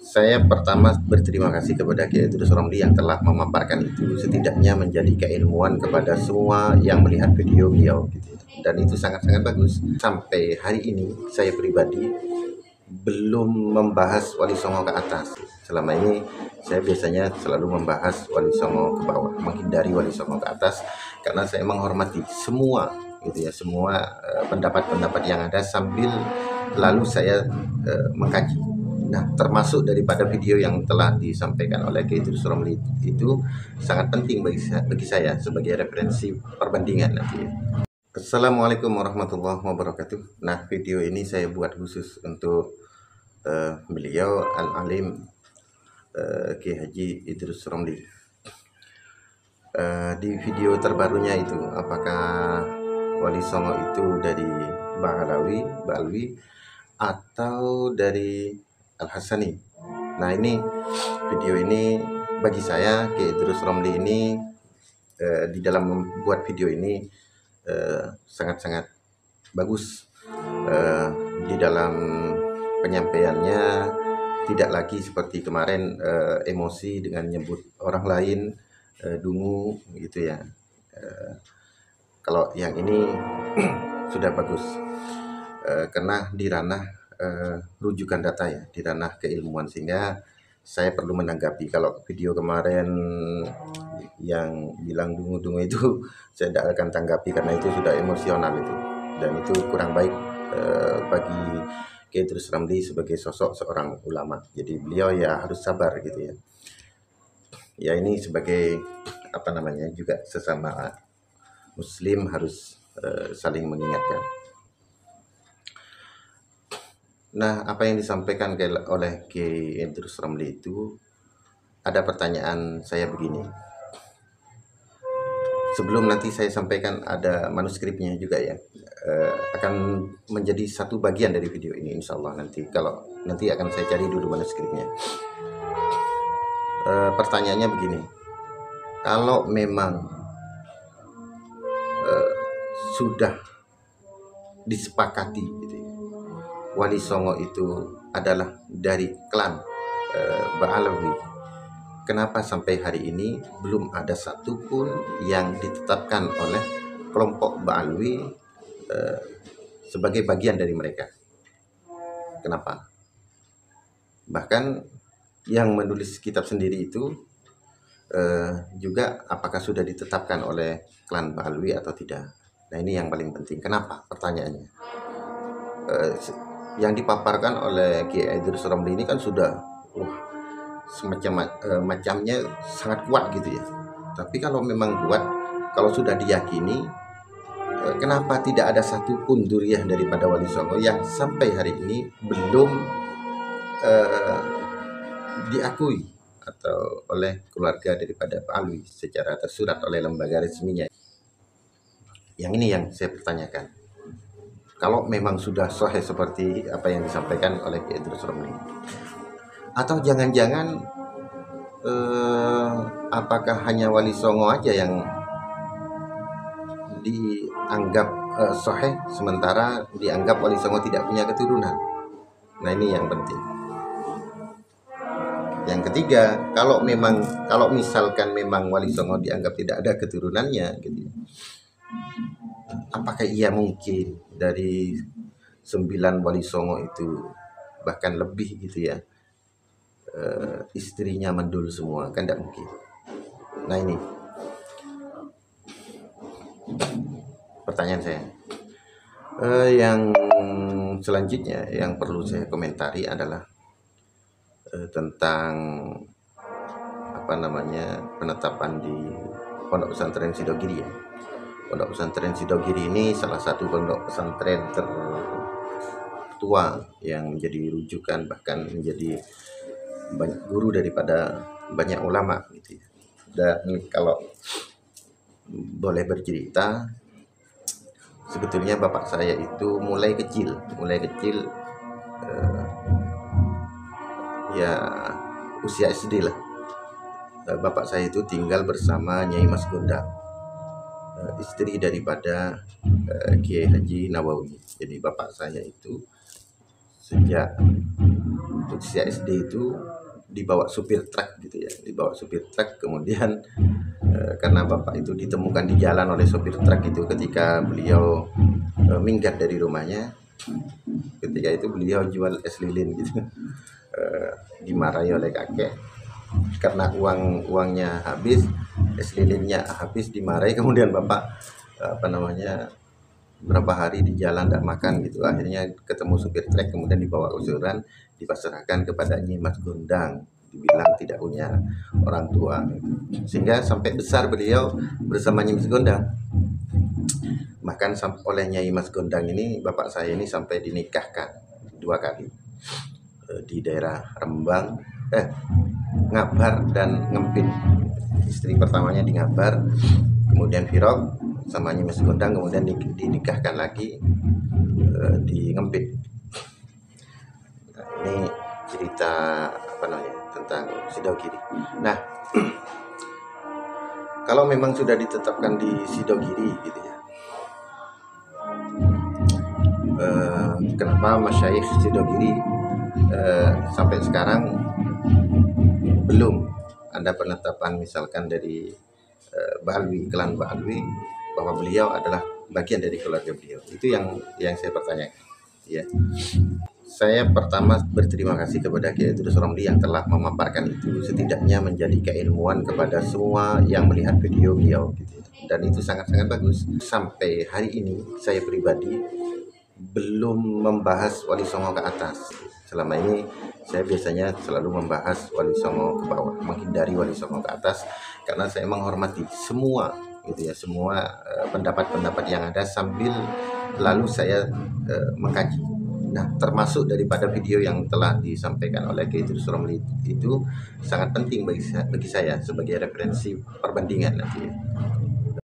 Saya pertama berterima kasih kepada Kiai Idrus Romli yang telah memaparkan itu setidaknya menjadi keilmuan kepada semua yang melihat video beliau gitu. Dan itu sangat-sangat bagus. Sampai hari ini saya pribadi belum membahas Wali Songo ke atas. Selama ini saya biasanya selalu membahas Wali Songo ke bawah, menghindari Wali Songo ke atas karena saya menghormati semua gitu ya, semua pendapat-pendapat yang ada sambil lalu saya mengkaji. Nah, termasuk daripada video yang telah disampaikan oleh Kiai Idrus Romli itu sangat penting bagi saya sebagai referensi perbandingan nanti. Assalamualaikum warahmatullahi wabarakatuh. Nah, video ini saya buat khusus untuk beliau Al-Alim Kiai Haji Idrus Romli. Di video terbarunya itu, apakah Wali Songo itu dari Ba'alawi atau dari Al-Hasani? Nah, ini video ini bagi saya Kiai Idrus Romli ini di dalam membuat video ini sangat-sangat bagus. Di dalam penyampaiannya tidak lagi seperti kemarin emosi dengan nyebut orang lain dungu gitu ya. Kalau yang ini sudah bagus karena di ranah rujukan data ya, di ranah keilmuan, sehingga saya perlu menanggapi. Kalau video kemarin yang bilang dungu-dungu itu saya tidak akan tanggapi karena itu sudah emosional itu, dan itu kurang baik bagi Kiai Idrus Romli sebagai sosok seorang ulama. Jadi beliau ya harus sabar gitu ya. Ya, ini sebagai juga sesama muslim harus saling mengingatkan. Nah, apa yang disampaikan oleh Kiai Idrus Romli itu, ada pertanyaan saya begini. Sebelum nanti saya sampaikan, ada manuskripnya juga ya, akan menjadi satu bagian dari video ini insya Allah nanti. Kalau nanti akan saya cari dulu manuskripnya. Pertanyaannya begini, kalau memang sudah disepakati gitu ya, Wali Songo itu adalah dari klan Ba'alawi, kenapa sampai hari ini belum ada satupun yang ditetapkan oleh kelompok Ba'alawi sebagai bagian dari mereka? Kenapa? Bahkan yang menulis kitab sendiri itu juga apakah sudah ditetapkan oleh klan Ba'alawi atau tidak? Nah, ini yang paling penting. Kenapa? Pertanyaannya. Yang dipaparkan oleh Kiai Idrus Romli ini kan sudah macamnya sangat kuat gitu ya. Tapi kalau memang kuat, kalau sudah diyakini, kenapa tidak ada satupun duriah daripada Wali Songo yang sampai hari ini belum diakui atau oleh keluarga daripada Pak Alwi secara tersurat oleh lembaga resminya? Yang ini yang saya pertanyakan. Kalau memang sudah sahih seperti apa yang disampaikan oleh Kiai Idrus Romli, atau jangan-jangan apakah hanya Wali Songo aja yang dianggap sahih, sementara dianggap Wali Songo tidak punya keturunan? Nah, ini yang penting. Yang ketiga, kalau misalkan memang Wali Songo dianggap tidak ada keturunannya gitu, apakah ia mungkin dari 9 Wali Songo itu, bahkan lebih gitu ya, istrinya mandul semua? Kan tidak mungkin. Nah, ini pertanyaan saya. Yang selanjutnya yang perlu saya komentari adalah tentang penetapan di Pondok Pesantren Sidogiri ya. Pondok Pesantren Sidogiri ini salah satu pondok pesantren tertua yang menjadi rujukan, bahkan menjadi banyak guru daripada banyak ulama gitu ya. Dan kalau boleh bercerita, sebetulnya bapak saya itu mulai kecil ya usia SD lah. Bapak saya itu tinggal bersama Nyai Mas Gondang, istri daripada Kiai Haji Nawawi. Jadi bapak saya itu sejak usia SD itu dibawa supir truk gitu ya, dibawa supir truk. Kemudian karena bapak itu ditemukan di jalan oleh supir truk itu ketika beliau minggat dari rumahnya. Ketika itu beliau jual es lilin gitu. Dimarahi oleh kakek karena uangnya habis, es lilinnya habis, dimarahi. Kemudian bapak berapa hari di jalan tidak makan gitu. Akhirnya ketemu supir truk, kemudian dibawa usuran, dipasrahkan kepada Nyi Mas Gondang, dibilang tidak punya orang tua, sehingga sampai besar beliau bersama Nyi Mas Gondang. Bahkan oleh Nyai Mas Gondang ini bapak saya ini sampai dinikahkan 2 kali di daerah Rembang, Ngabar dan Ngempin. Istri pertamanya di Ngabar, kemudian Virok sama Nyi Mas Gondang, kemudian dinikahkan lagi di Ngempin. Nah, ini cerita tentang Sidogiri. Nah, kalau memang sudah ditetapkan di Sidogiri gitu ya, kenapa Masyayikh Sidogiri sampai sekarang belum ada penetapan misalkan dari Ba'alwi, klan Ba'alwi, bahwa beliau adalah bagian dari keluarga beliau? Itu yang saya pertanyakan ya. Saya pertama berterima kasih kepada Kiai Idrus Romli yang telah memaparkan itu, setidaknya menjadi keilmuan kepada semua yang melihat video beliau gitu. Dan itu sangat-sangat bagus. Sampai hari ini saya pribadi belum membahas Wali Songo ke atas. Selama ini saya biasanya selalu membahas Wali Songo ke bawah, menghindari Wali Songo ke atas, karena saya menghormati semua gitu ya, semua pendapat-pendapat yang ada, sambil lalu saya mengkaji. Nah, termasuk daripada video yang telah disampaikan oleh Kiai Idrus Romli itu sangat penting bagi saya sebagai referensi perbandingan nanti ya.